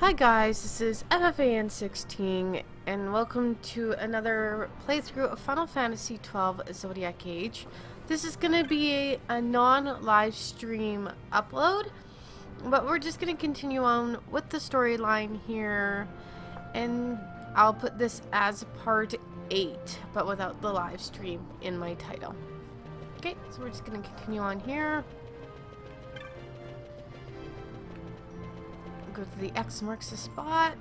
Hi guys, this is FFAN 16 and welcome to another playthrough of Final Fantasy XII Zodiac Age. This is going to be a non-live stream upload, but we're just going to continue on with the storyline here, and I'll put this as part 8, but without the live stream in my title. Okay, so we're just going to continue on here. Go to the X marks the spot.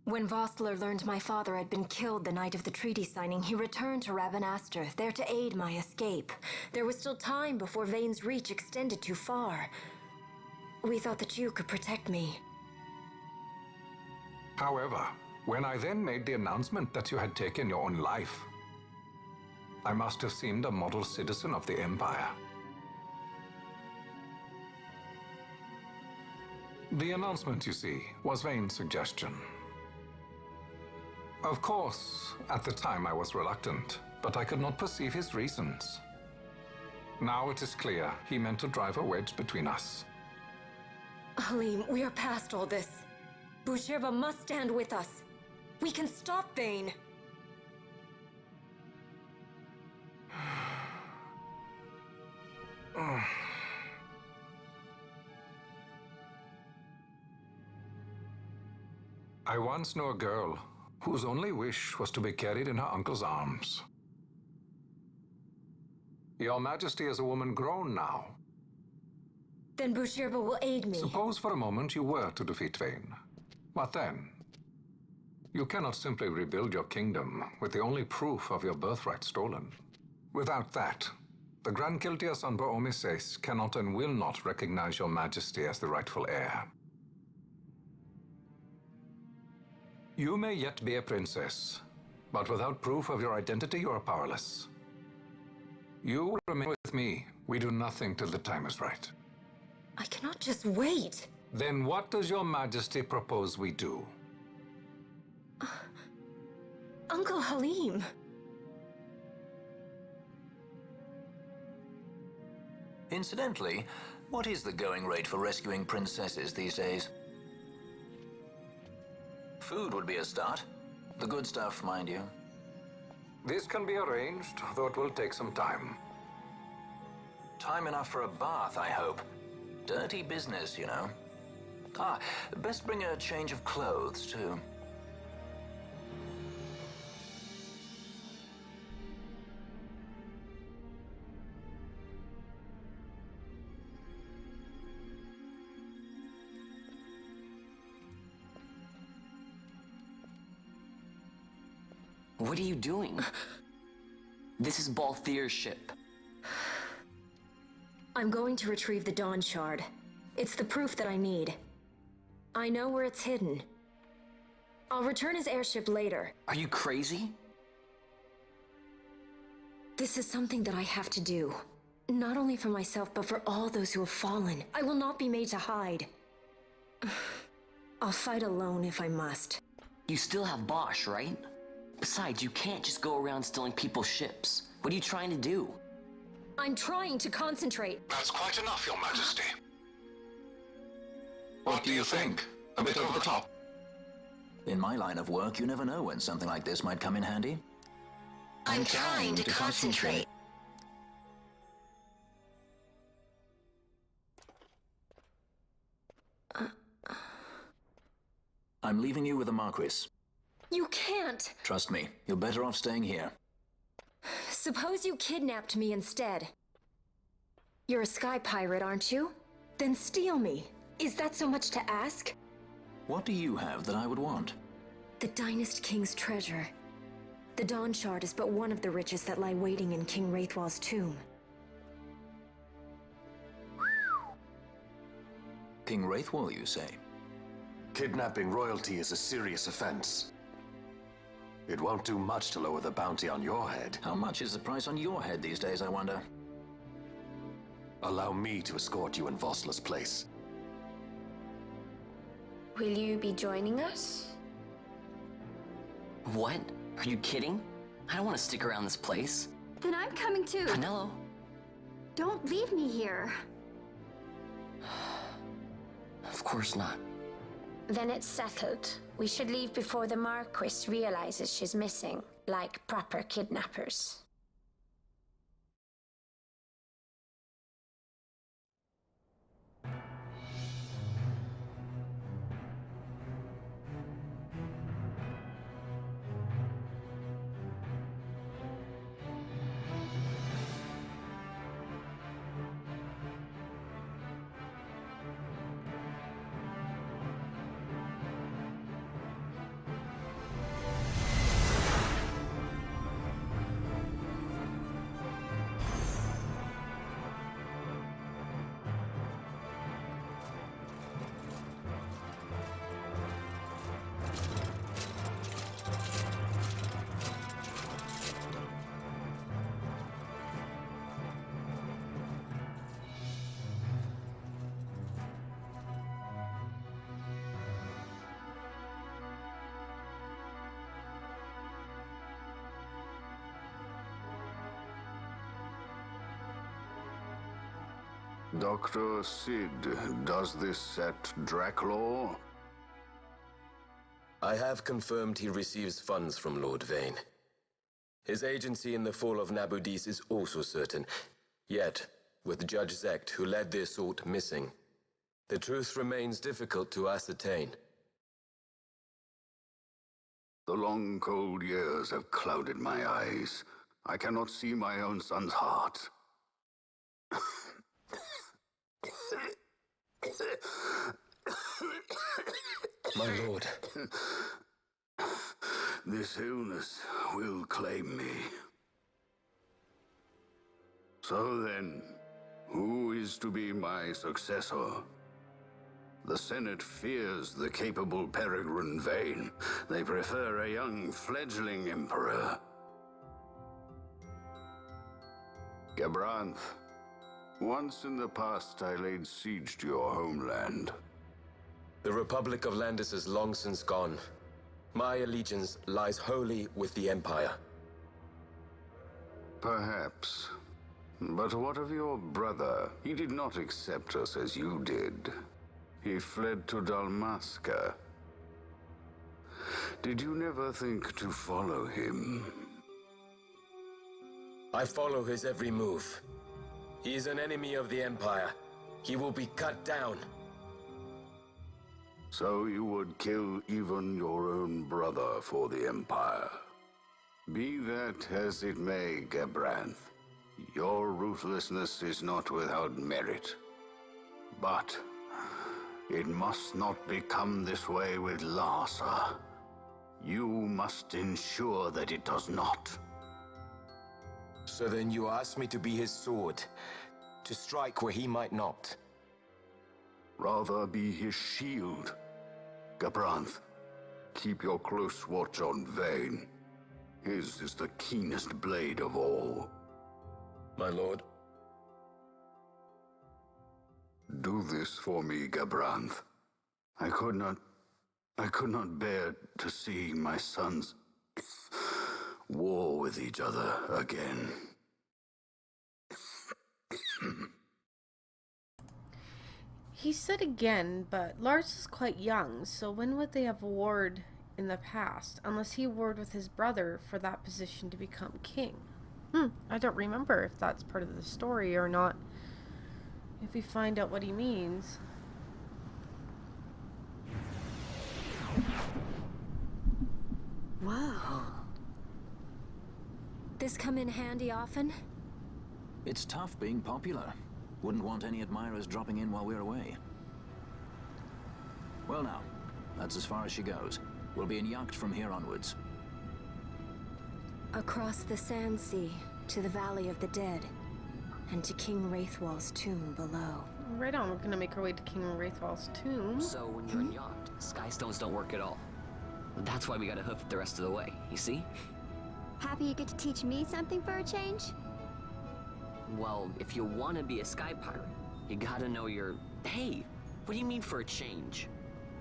When Vossler learned my father had been killed the night of the treaty signing, he returned to Ravenaster, there to aid my escape. There was still time before Vane's reach extended too far. We thought that you could protect me. However, when I then made the announcement that you had taken your own life, I must have seemed a model citizen of the Empire. The announcement, you see, was Vane's suggestion. Of course, at the time I was reluctant, but I could not perceive his reasons. Now it is clear he meant to drive a wedge between us. Halim, we are past all this. Buzherba must stand with us. We can stop Vane. I once knew a girl whose only wish was to be carried in her uncle's arms. Your Majesty is a woman grown now. Then Buzherba will aid me. Suppose for a moment you were to defeat Vane. What then? You cannot simply rebuild your kingdom with the only proof of your birthright stolen. Without that, the Grand Kiltias on Boomises cannot and will not recognize your Majesty as the rightful heir. You may yet be a princess, but without proof of your identity, you are powerless. You remain with me. We do nothing till the time is right. I cannot just wait. Then what does your Majesty propose we do? Uncle Halim. Incidentally, what is the going rate for rescuing princesses these days? Food would be a start. The good stuff, mind you. This can be arranged, though it will take some time. Time enough for a bath, I hope. Dirty business, you know. Best bring a change of clothes, too. What are you doing? This is Balthier's ship. I'm going to retrieve the Dawn Shard. It's the proof that I need. I know where it's hidden. I'll return his airship later. Are you crazy? This is something that I have to do. Not only for myself, but for all those who have fallen. I will not be made to hide. I'll fight alone if I must. You still have Bosch, right? Besides, you can't just go around stealing people's ships. What are you trying to do? I'm trying to concentrate. That's quite enough, Your Majesty. What do you think? A bit over the top? In my line of work, you never know when something like this might come in handy. I'm trying to concentrate. I'm leaving you with the Marquis. You can't! Trust me, you're better off staying here. Suppose you kidnapped me instead. You're a sky pirate, aren't you? Then steal me. Is that so much to ask? What do you have that I would want? The Dynast King's treasure. The Dawn Shard is but one of the riches that lie waiting in King Wraithwall's tomb. King Wraithwall, you say? Kidnapping royalty is a serious offense. It won't do much to lower the bounty on your head. How much is the price on your head these days, I wonder? Allow me to escort you in Vosla's place. Will you be joining us? What? Are you kidding? I don't want to stick around this place. Then I'm coming too. Canelo? Don't leave me here. Of course not. Then it's settled. We should leave before the Marquis realizes she's missing, like proper kidnappers. Dr. Sid, does this set Draclaw? I have confirmed he receives funds from Lord Vane. His agency in the fall of Nabudis is also certain. Yet, with Judge Zekt, who led the assault, missing, the truth remains difficult to ascertain. The long, cold years have clouded my eyes. I cannot see my own son's heart. My lord. This illness will claim me. So then, who is to be my successor? The Senate fears the capable Peregrine Vane. They prefer a young, fledgling emperor. Gabranth, once in the past I laid siege to your homeland. The Republic of Landis is long since gone. My allegiance lies wholly with the Empire. Perhaps. But what of your brother? He did not accept us as you did. He fled to Dalmasca. Did you never think to follow him? I follow his every move. He is an enemy of the Empire. He will be cut down. So you would kill even your own brother for the Empire. Be that as it may, Gabranth, your ruthlessness is not without merit. But it must not become this way with Larsa. You must ensure that it does not. So then you ask me to be his sword, to strike where he might not. Rather be his shield. Gabranth, keep your close watch on Vane. His is the keenest blade of all. My lord. Do this for me, Gabranth. I could not bear to see my sons war with each other again. He said again, but Lars is quite young, so when would they have warred in the past? Unless he warred with his brother for that position to become king. I don't remember if that's part of the story or not. If we find out what he means. Whoa. This come in handy often? It's tough being popular. Wouldn't want any admirers dropping in while we're away. Well now, that's as far as she goes. We'll be in yacht from here onwards. Across the Sand Sea, to the Valley of the Dead, and to King Wraithwall's tomb below. Right on, we're gonna make our way to King Wraithwall's tomb. So when you're in yacht, skystones don't work at all. That's why we gotta hoof it the rest of the way, you see? Happy you get to teach me something for a change? Well, if you want to be a sky pirate, you gotta know your... Hey, what do you mean for a change?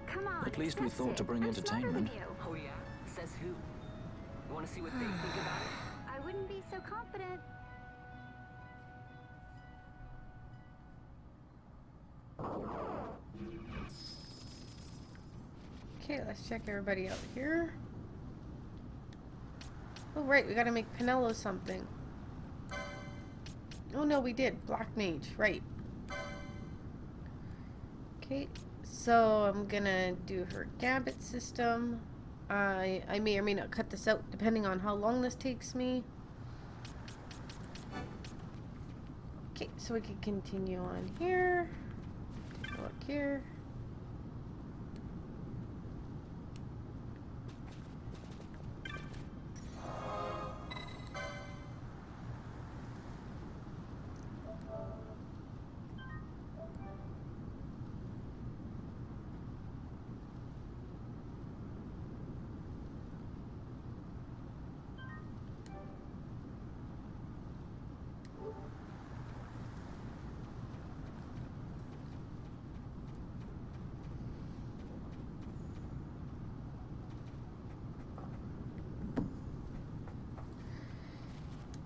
Come on. At least we accept thought to it. bring I'm smarter than entertainment. you. Oh yeah? Says who? You want to see what they think about it? I wouldn't be so confident. Okay, let's check everybody out here. Oh, right, we gotta make Pinello something. Oh no, we did. Black Mage, right. Okay, so I'm gonna do her Gambit system. I may or may not cut this out depending on how long this takes me. Okay, so we can continue on here. Take a look here.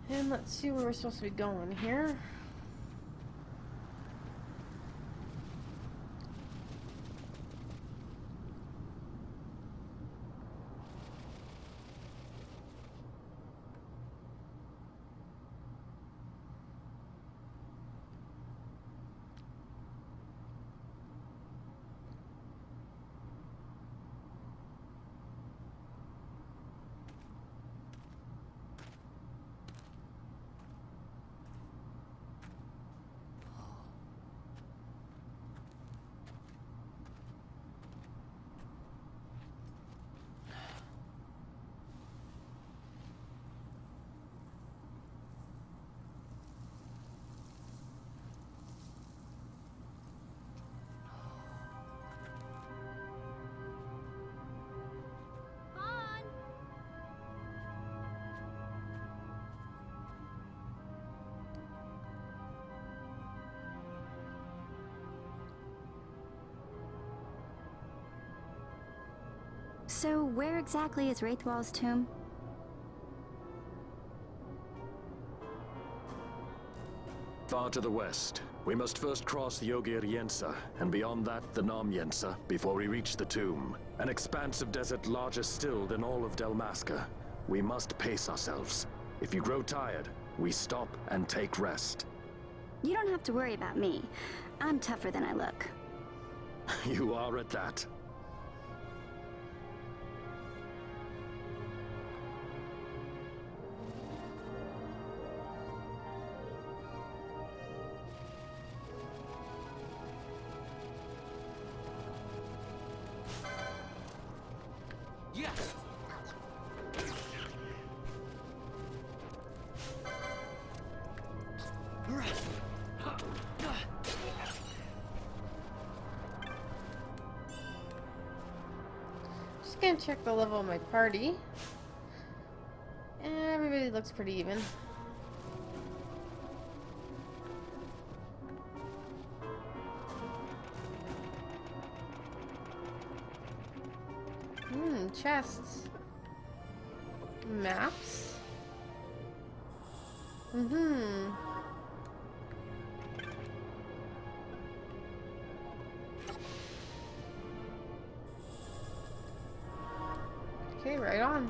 And let's see where we're supposed to be going here. So, where exactly is Wraithwall's tomb? Far to the west. We must first cross the Yogir Yensa, and beyond that, the Nam Yensa, before we reach the tomb. An expanse of desert larger still than all of Delmasca. We must pace ourselves. If you grow tired, we stop and take rest. You don't have to worry about me. I'm tougher than I look. You are at that. Just gonna check the level of my party. Everybody looks pretty even. Chests. Maps. Okay, right on.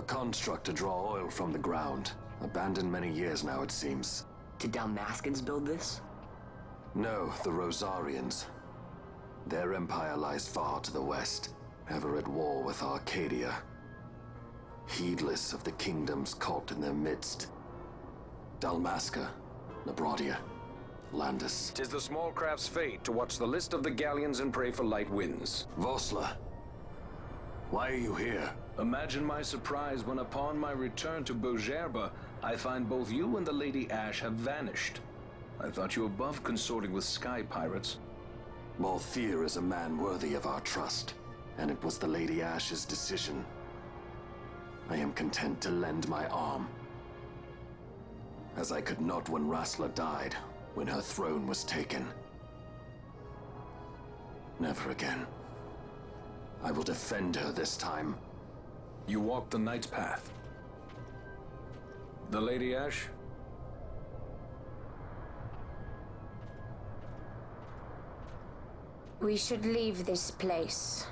A construct to draw oil from the ground. Abandoned many years now, it seems. Did Dalmaskans build this? No, the Rosarians. Their empire lies far to the west, ever at war with Arcadia. Heedless of the kingdoms caught in their midst. Dalmasca, Nabrodia, Landis. 'Tis the small craft's fate to watch the list of the galleons and pray for light winds. Vossler, why are you here? Imagine my surprise when upon my return to Bogerba, I find both you and the Lady Ash have vanished. I thought you above consorting with sky pirates. Malthir is a man worthy of our trust, and it was the Lady Ash's decision. I am content to lend my arm, as I could not when Rassler died, when her throne was taken. Never again. I will defend her this time. You walked the Knight's path. The Lady Ash? We should leave this place.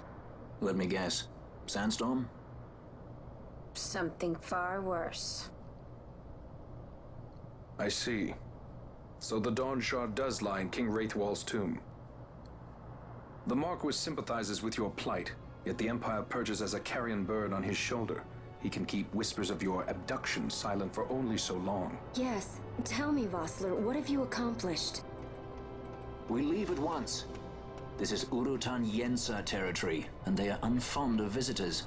Let me guess. Sandstorm? Something far worse. I see. So the Dawn Shard does lie in King Wraithwall's tomb. The Marquis sympathizes with your plight, yet the Empire perches as a carrion bird on his shoulder. He can keep whispers of your abduction silent for only so long. Yes. Tell me, Vossler, what have you accomplished? We leave at once. This is Urutan Yensa territory, and they are unfond of visitors.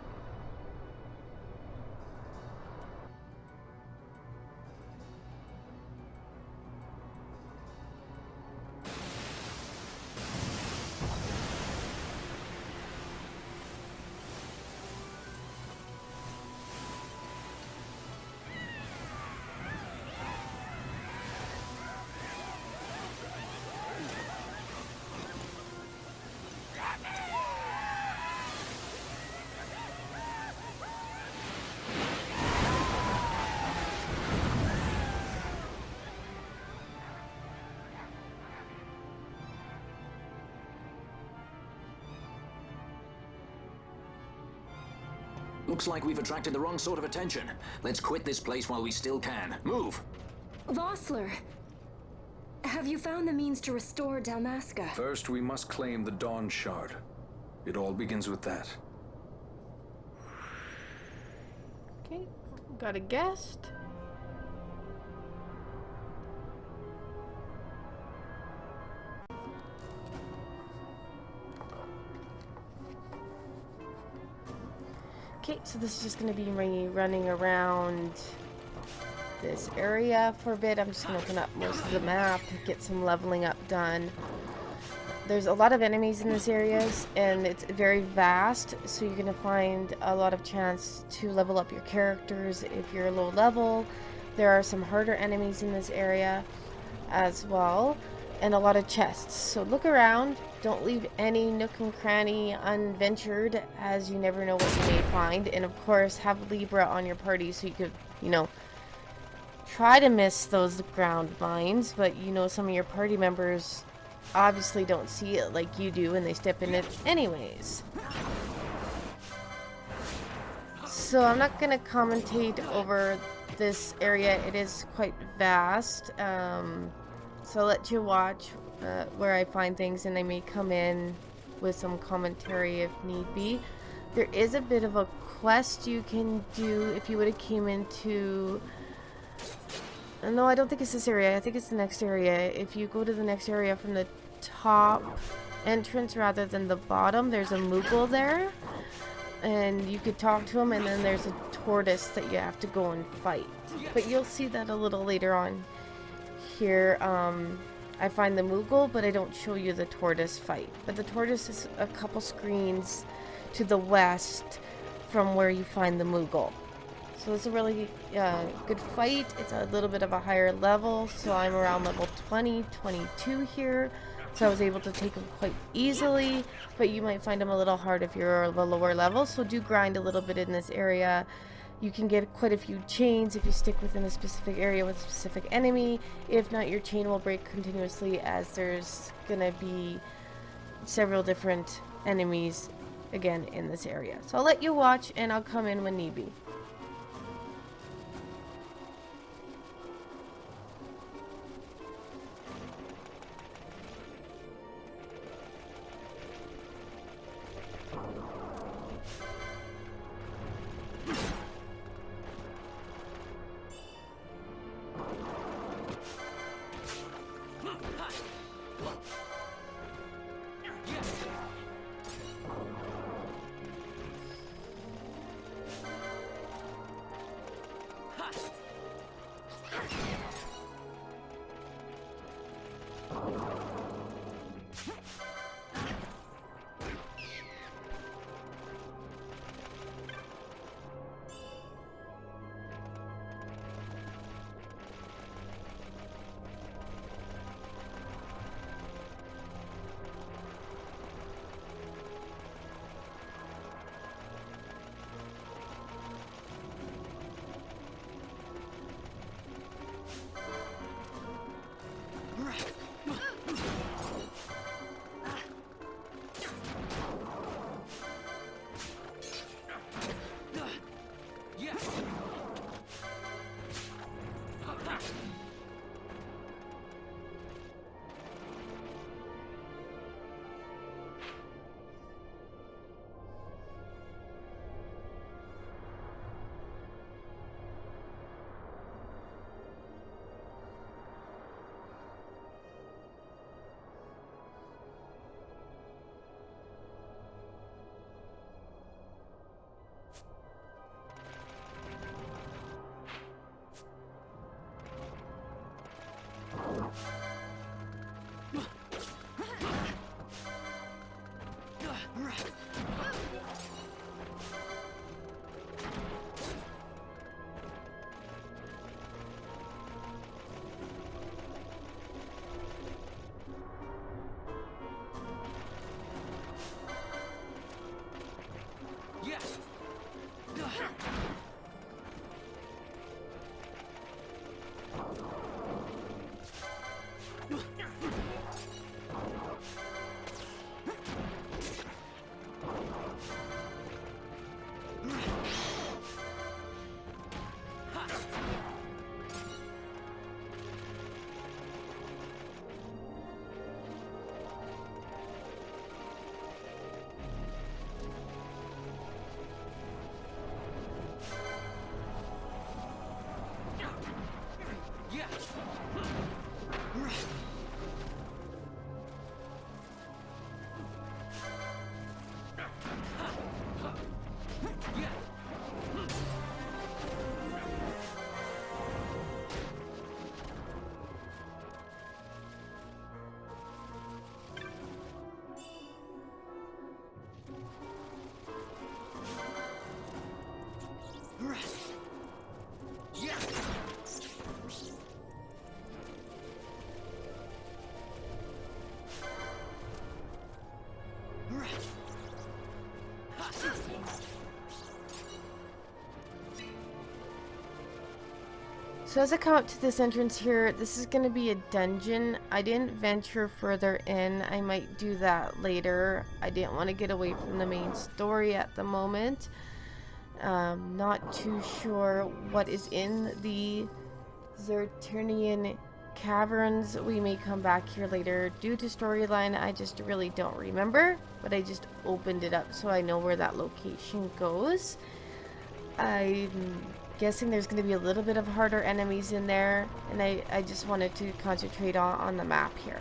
Looks like we've attracted the wrong sort of attention. Let's quit this place while we still can. Move! Vossler! Have you found the means to restore Dalmasca? First, we must claim the Dawn Shard. It all begins with that. Okay, got a guest. Okay, so this is just going to be me running around this area for a bit. I'm just going to open up most of the map, get some leveling up done. There's a lot of enemies in this area, and it's very vast, so you're going to find a lot of chance to level up your characters if you're low level. There are some harder enemies in this area as well, and a lot of chests. So look around. Don't leave any nook and cranny unventured, as you never know what you may find. And of course, have Libra on your party so you could, you know, try to miss those ground mines. But you know, some of your party members obviously don't see it like you do, and they step in it anyways. So I'm not going to commentate over this area. It is quite vast. So I'll let you watch where I find things, and I may come in with some commentary if need be. There is a bit of a quest you can do if you would have came into... No, I don't think it's this area. I think it's the next area. If you go to the next area from the top entrance rather than the bottom, there's a Moogle there. And you could talk to him, and then there's a tortoise that you have to go and fight. But you'll see that a little later on. Here, I find the Moogle, but I don't show you the tortoise fight. But the tortoise is a couple screens to the west from where you find the Moogle. So it's a really good fight. It's a little bit of a higher level, so I'm around level 20, 22 here. So I was able to take him quite easily, but you might find him a little hard if you're of a lower level. So do grind a little bit in this area. You can get quite a few chains if you stick within a specific area with a specific enemy. If not, your chain will break continuously, as there's gonna be several different enemies again in this area. So I'll let you watch, and I'll come in when need be. So as I come up to this entrance here, this is going to be a dungeon. I didn't venture further in. I might do that later. I didn't want to get away from the main story at the moment. Not too sure what is in the Zerturnian caverns. We may come back here later due to storyline. I just really don't remember, but I just opened it up so I know where that location goes. I'm guessing there's going to be a little bit of harder enemies in there, and I just wanted to concentrate on the map here.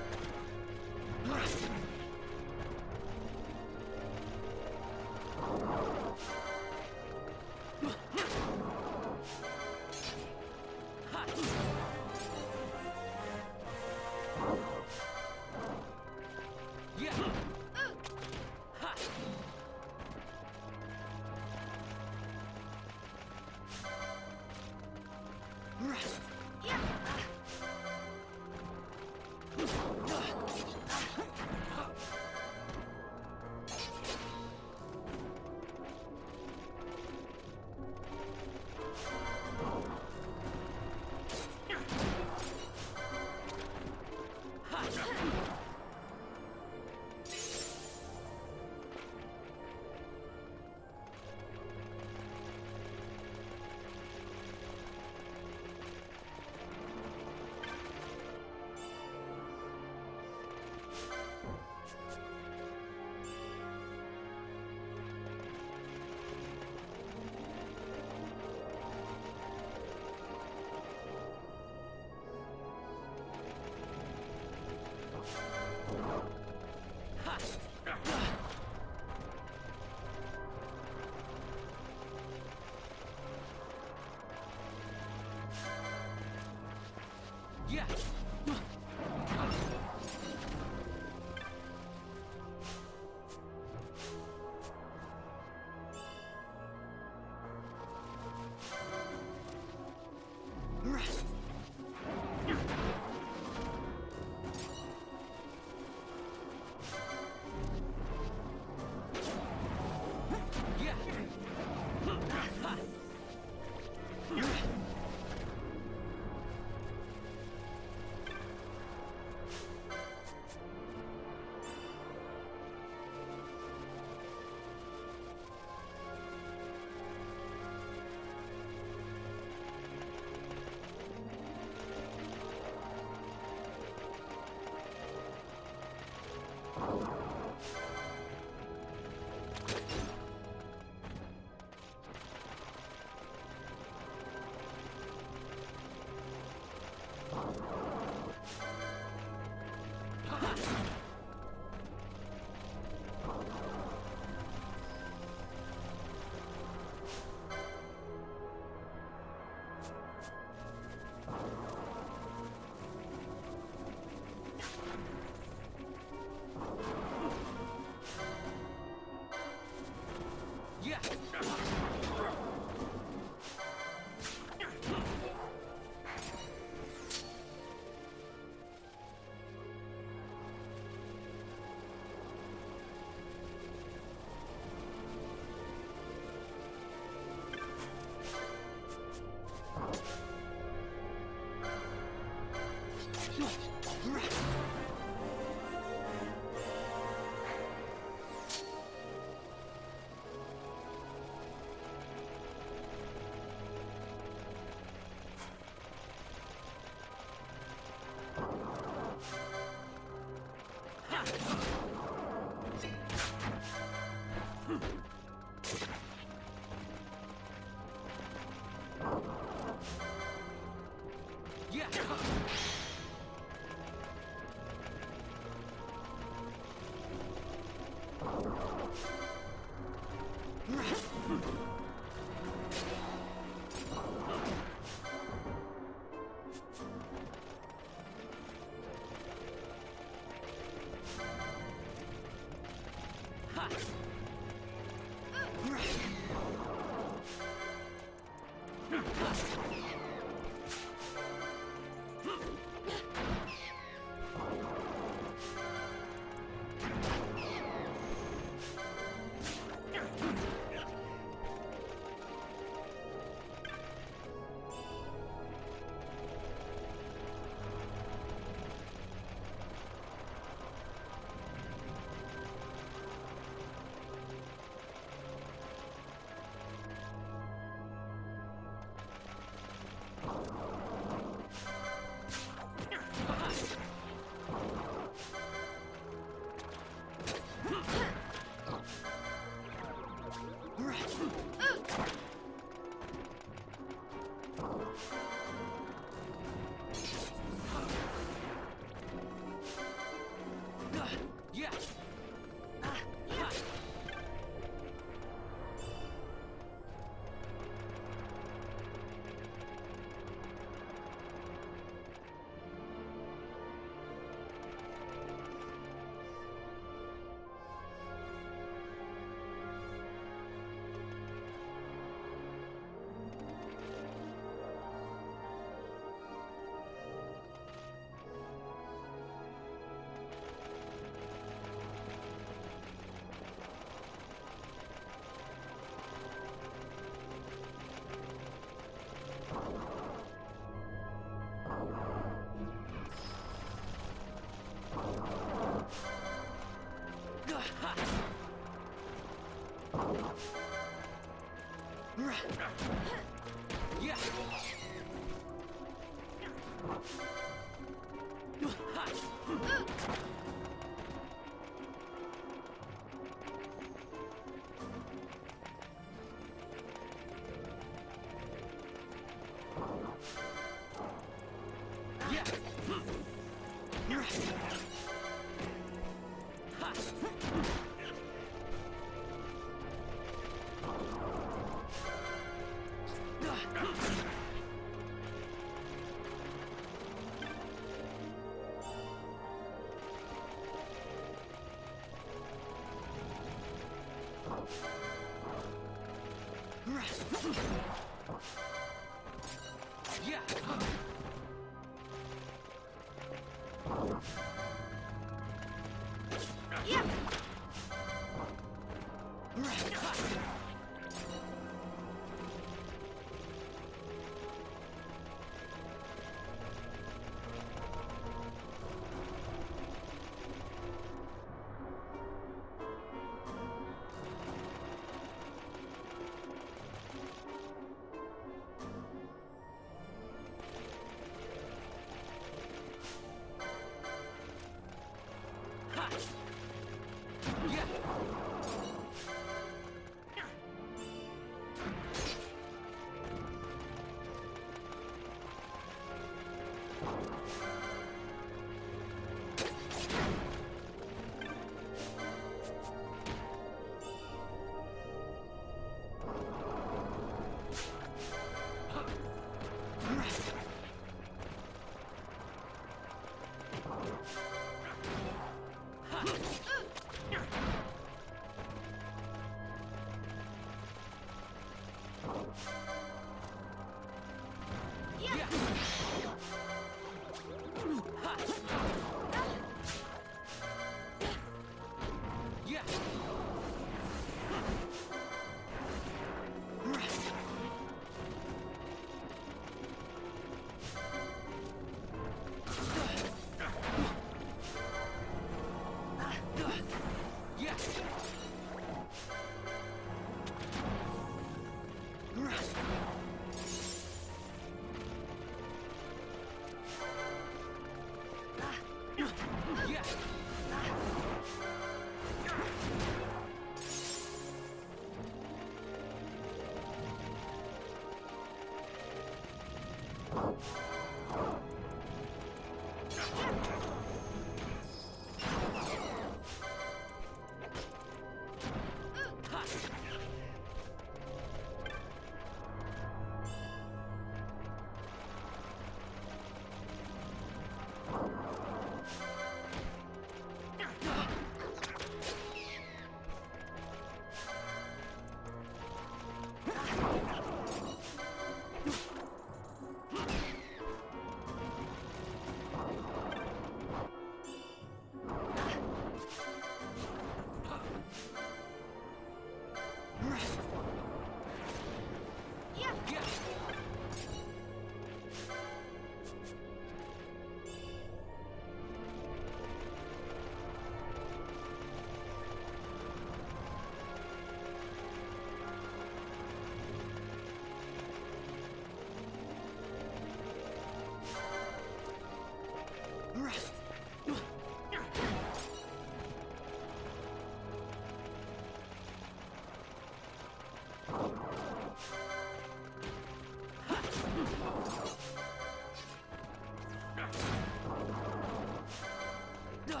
Yeah.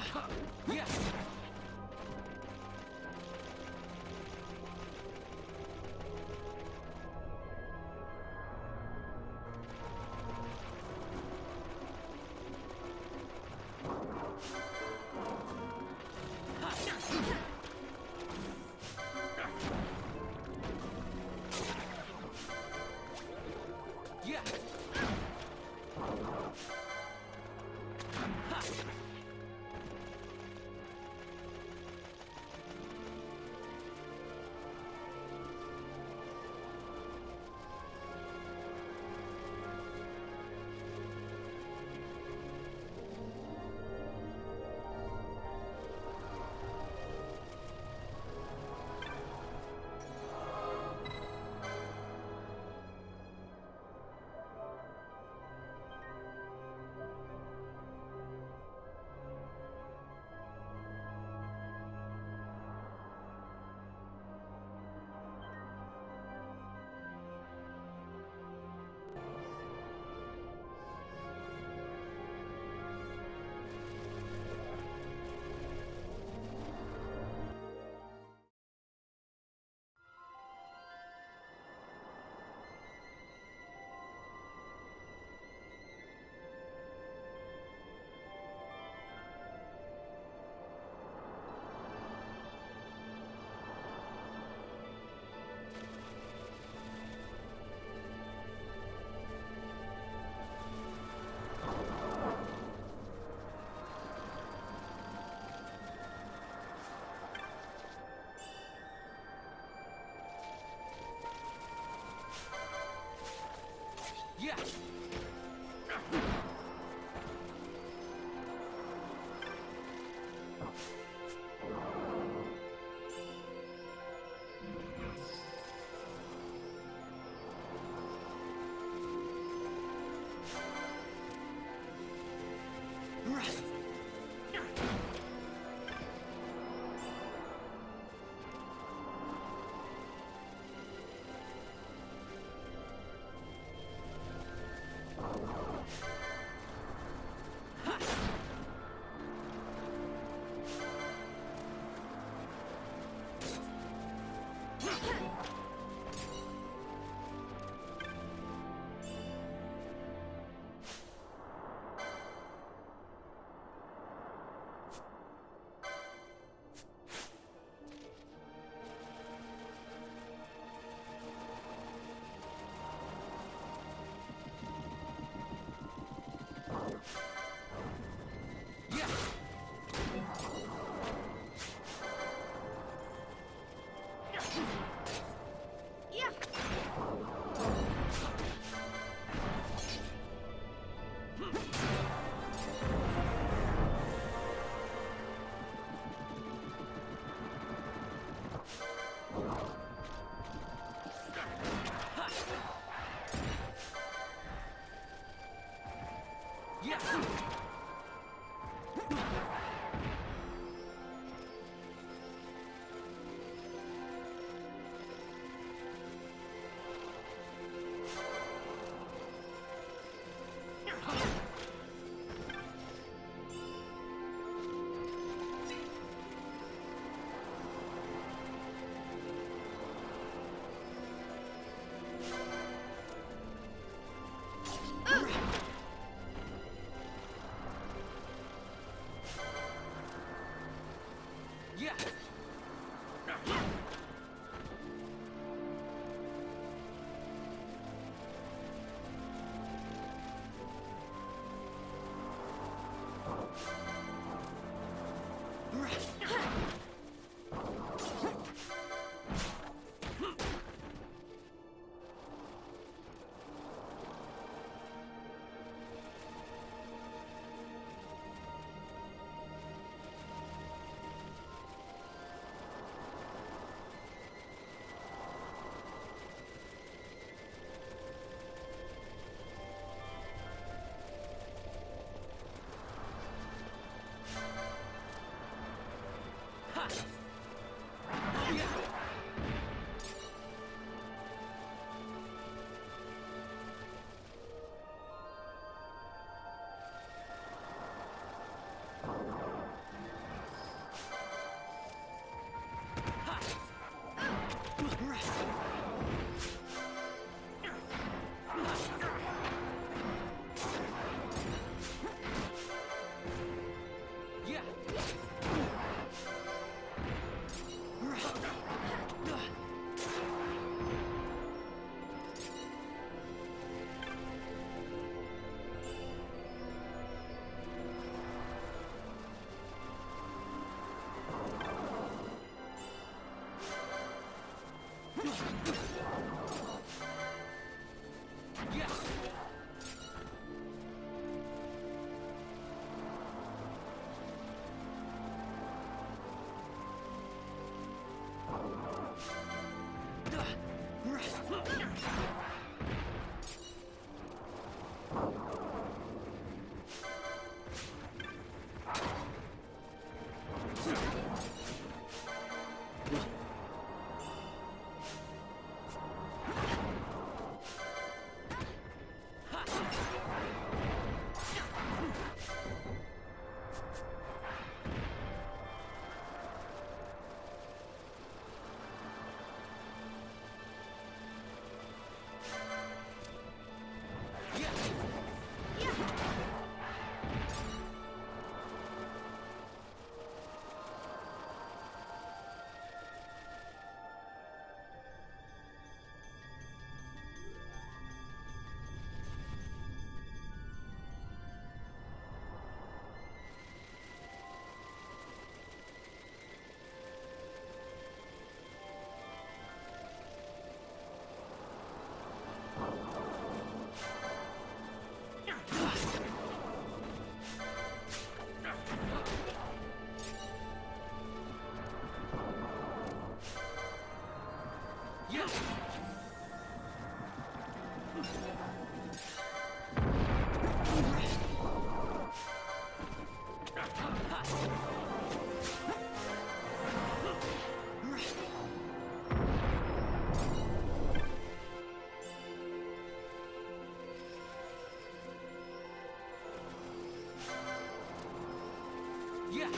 Yeah. Yeah. Yeah.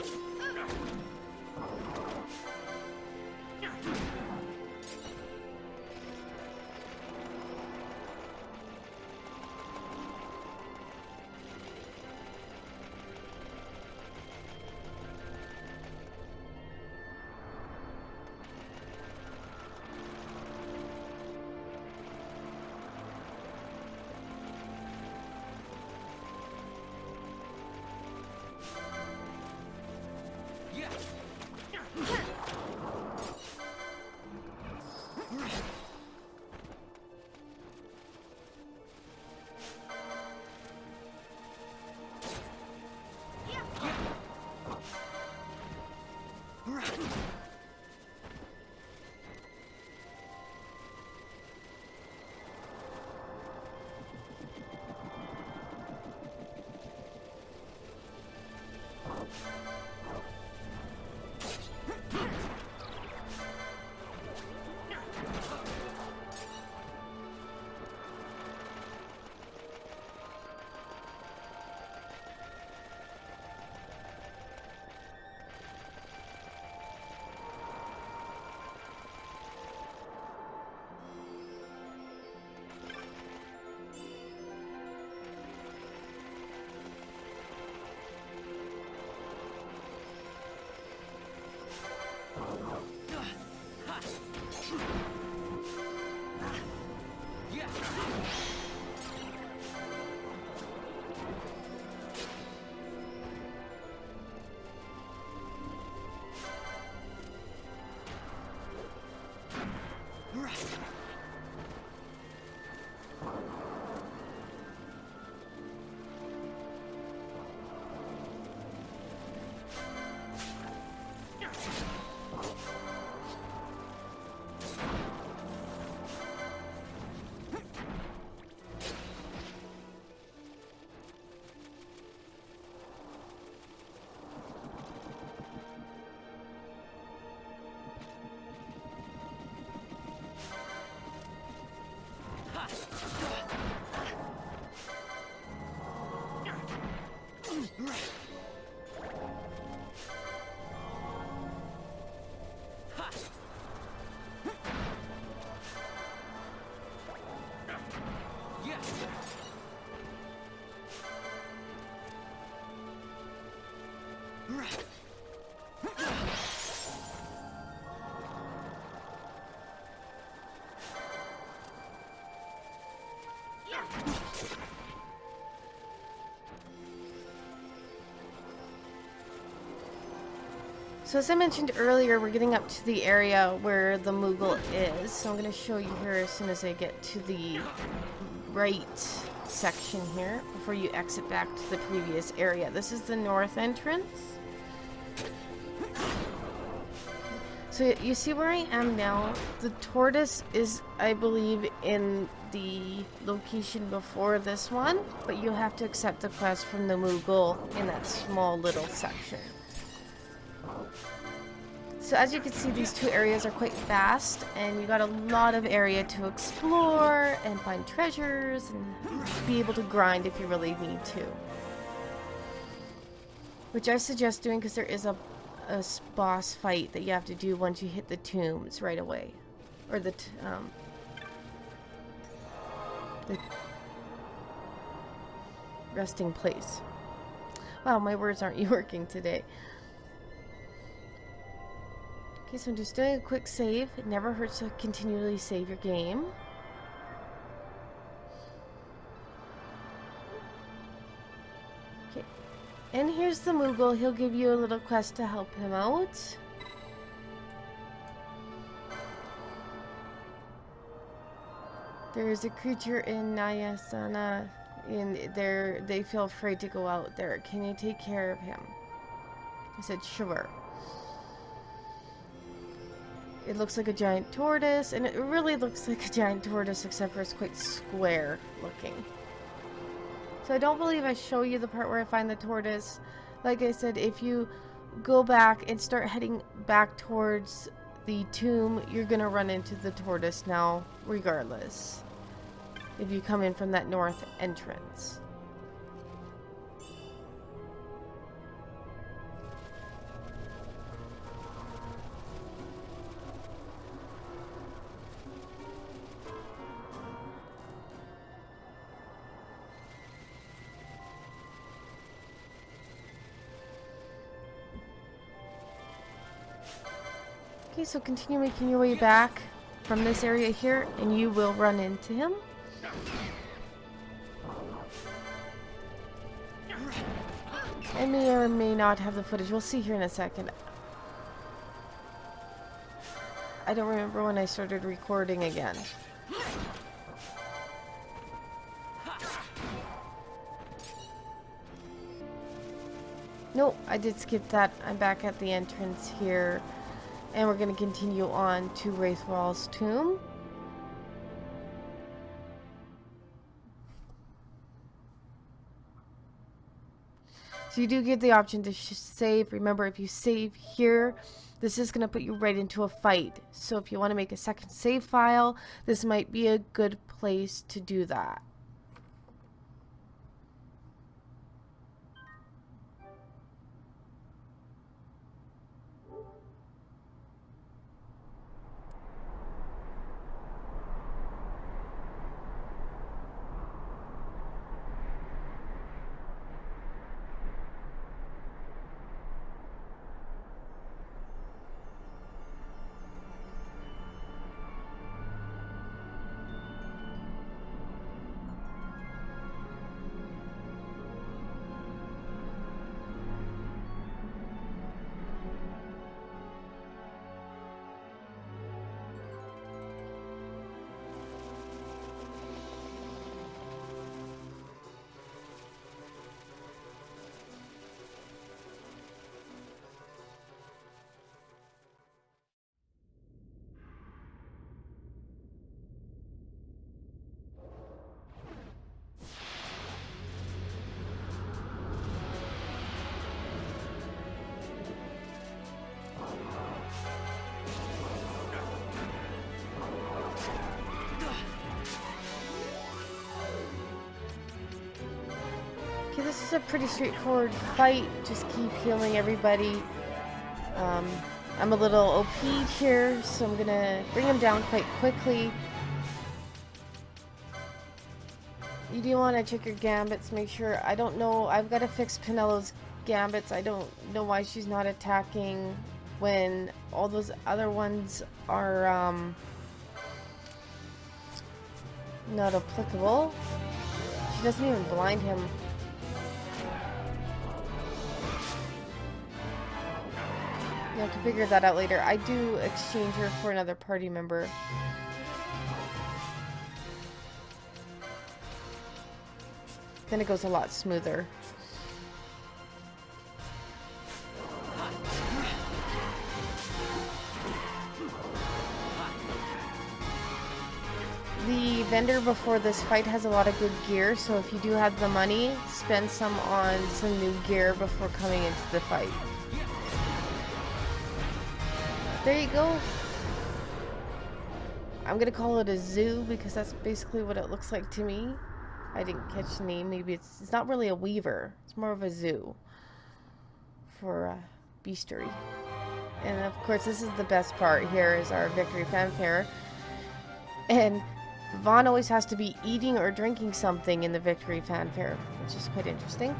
So as I mentioned earlier, we're getting up to the area where the Moogle is. So I'm going to show you here as soon as I get to the right section here before you exit back to the previous area. This is the north entrance. So you see where I am now? The tortoise is, I believe, in the location before this one, but you have to accept the quest from the Moogle in that small little section. So as you can see, these two areas are quite vast, and you got a lot of area to explore and find treasures and be able to grind if you really need to. Which I suggest doing because there is a boss fight that you have to do once you hit the tombs right away. Or the resting place. Wow, my words aren't working today. Okay, so I'm just doing a quick save. It never hurts to continually save your game. Okay, and here's the Moogle. He'll give you a little quest to help him out. There is a creature in Nyasana, and they feel afraid to go out there. Can you take care of him? I said, sure. It looks like a giant tortoise, and it really looks like a giant tortoise, except for it's quite square looking. So I don't believe I show you the part where I find the tortoise. Like I said, if you go back and start heading back towards the tomb, you're gonna run into the tortoise now, regardless. If you come in from that north entrance. Okay, so continue making your way back from this area here, and you will run into him. I may or may not have the footage. We'll see here in a second. I don't remember when I started recording again. Nope, I did skip that. I'm back at the entrance here. And we're going to continue on to Wraithwall's tomb. So you do get the option to save. Remember, if you save here, this is going to put you right into a fight. So if you want to make a second save file, this might be a good place to do that. Okay, this is a pretty straightforward fight. Just keep healing everybody. I'm a little OP'd here, so I'm gonna bring him down quite quickly. You do want to check your gambits, make sure. I don't know, I've got to fix Pinello's gambits. I don't know why she's not attacking when all those other ones are not applicable. She doesn't even blind him. You have to figure that out later. I do exchange her for another party member. Then it goes a lot smoother. The vendor before this fight has a lot of good gear, so if you do have the money, spend some on some new gear before coming into the fight. There you go. I'm gonna call it a zoo because that's basically what it looks like to me. I didn't catch the name. Maybe it's not really a weaver. It's more of a zoo for beastery. And of course, this is the best part. Here is our victory fanfare. And Vaughn always has to be eating or drinking something in the victory fanfare, which is quite interesting.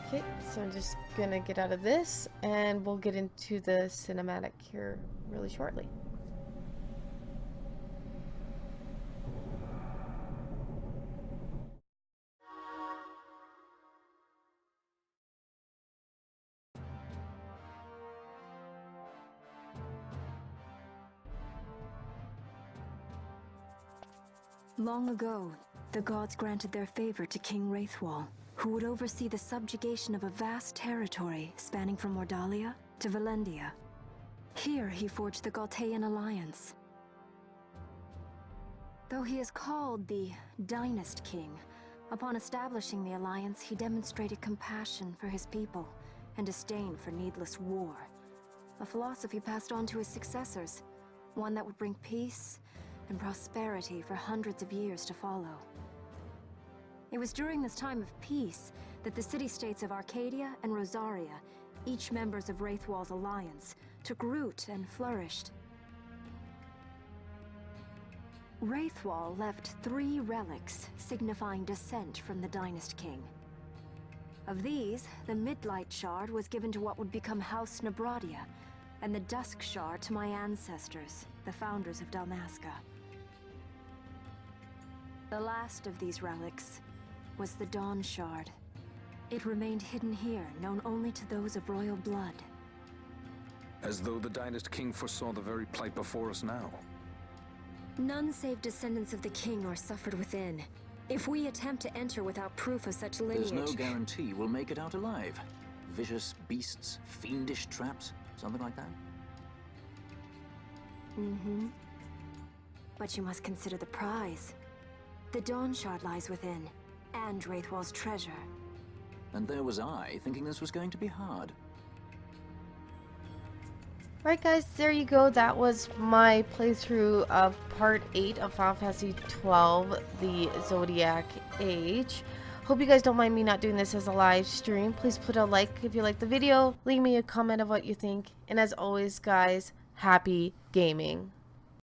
Okay, so I'm just gonna get out of this and we'll get into the cinematic here really shortly. Long ago, the gods granted their favor to King Wraithwall, who would oversee the subjugation of a vast territory spanning from Mordalia to Valendia. Here he forged the Galtean Alliance. Though he is called the Dynast King, upon establishing the alliance he demonstrated compassion for his people and disdain for needless war. A philosophy passed on to his successors, one that would bring peace and prosperity for hundreds of years to follow. It was during this time of peace that the city-states of Arcadia and Rosaria, each members of Wraithwall's alliance, took root and flourished. Wraithwall left 3 relics signifying descent from the Dynast King. Of these, the Midlight Shard was given to what would become House Nabradia, and the Dusk Shard to my ancestors, the founders of Dalmasca. The last of these relics was the Dawn Shard. It remained hidden here, known only to those of royal blood. As though the Dynast King foresaw the very plight before us now. None save descendants of the king are suffered within. If we attempt to enter without proof of such lineage... There's no guarantee we'll make it out alive. Vicious beasts, fiendish traps, something like that. Mm-hmm. But you must consider the prize. The Dawn Shard lies within, and Wraithwall's treasure. And there was I, thinking this was going to be hard. Right guys, there you go. That was my playthrough of part 8 of Final Fantasy XII, The Zodiac Age. Hope you guys don't mind me not doing this as a live stream. Please put a like if you like the video. Leave me a comment of what you think. And as always guys, happy gaming.